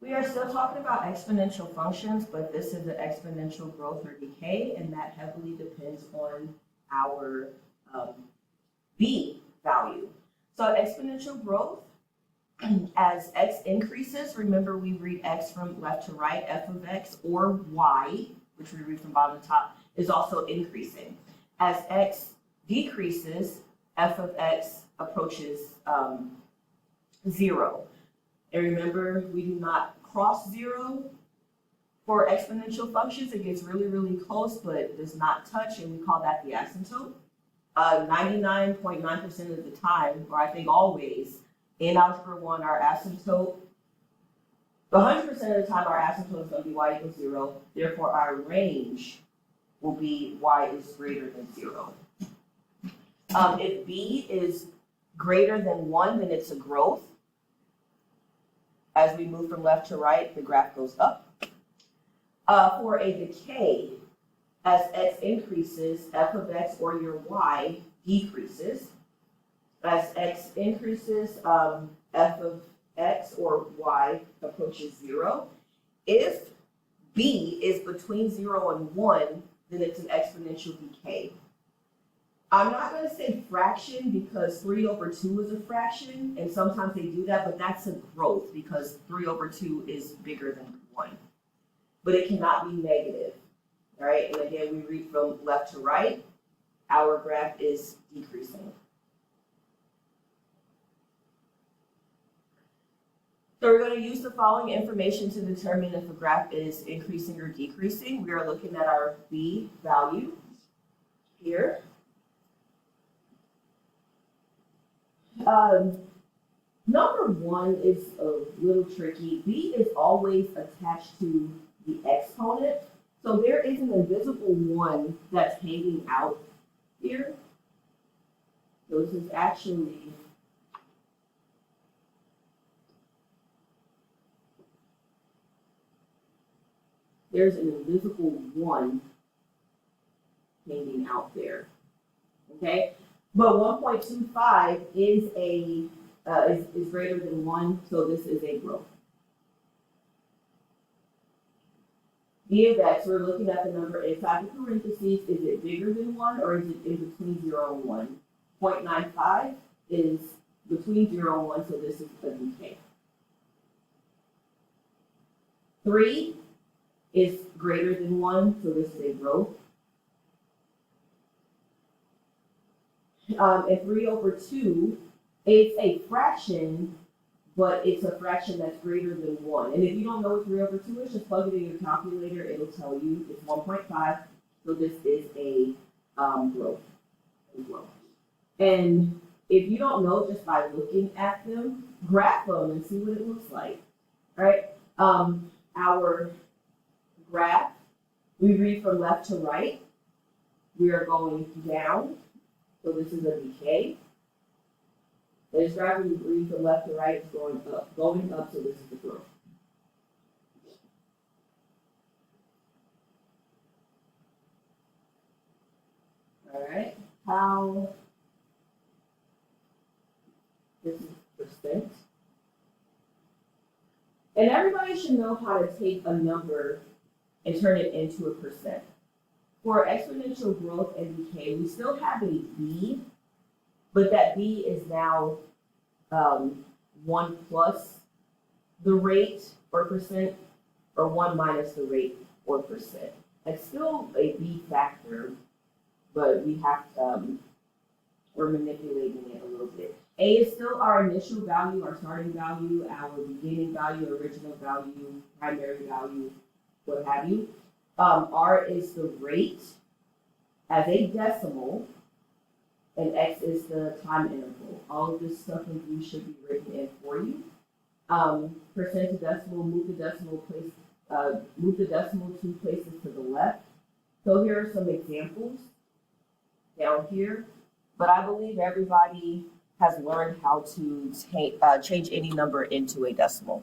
We are still talking about exponential functions, but this is an exponential growth or decay, and that heavily depends on our b value. So exponential growth, as x increases, remember we read x from left to right, f of x, or y, which we read from bottom to top, is also increasing. As x decreases, f of x approaches 0. And remember, we do not cross 0 for exponential functions. It gets really, really close, but does not touch, and we call that the asymptote. 99.9% of the time, or I think always, in Algebra 1, our asymptote, 100% of the time, our asymptote is going to be y equals 0. Therefore, our range will be y is greater than 0. If b is greater than 1, then it's a growth. As we move from left to right, the graph goes up. For a decay, as x increases, f of x or your y decreases. As x increases, f of x or y approaches 0. If b is between 0 and 1, then it's an exponential decay. I'm not going to say fraction because 3/2 is a fraction, and sometimes they do that, but that's a growth because 3/2 is bigger than 1. But it cannot be negative, all right? And again, we read from left to right. Our graph is decreasing. So we're going to use the following information to determine if a graph is increasing or decreasing. We are looking at our b value here. Number 1 is a little tricky. B is always attached to the exponent. So there is an invisible 1 that's hanging out here. So this is actually there's an invisible 1 hanging out there. Okay? But 1.25 is is greater than 1, so this is a growth. B of x, we're looking at the number inside the parentheses. Is it bigger than 1 or is it in between 0 and 1? 0.95 is between 0 and 1, so this is a decay. 3 is greater than 1, so this is a growth. And 3/2, it's a fraction, but it's a fraction that's greater than 1. And if you don't know what 3/2 is, just plug it in your calculator. It'll tell you it's 1.5. So this is a growth. And if you don't know just by looking at them, graph them and see what it looks like. All right. Our graph, we read from left to right. We are going down. So this is a decay. This graph, we read from left to right, is going up, so this is the growth. All right, how, this is percent. And everybody should know how to take a number and turn it into a percent. For exponential growth and decay, we still have a b, but that b is now 1 plus the rate or percent, or 1 minus the rate or percent. It's still a b factor, but we have we're manipulating it a little bit. A is still our initial value, our starting value, our beginning value, original value, primary value, what have you. R is the rate as a decimal, and X is the time interval. All of this stuff in blue should be written in for you. Percent to decimal, move the decimal 2 places to the left. So here are some examples down here, but I believe everybody has learned how to change any number into a decimal.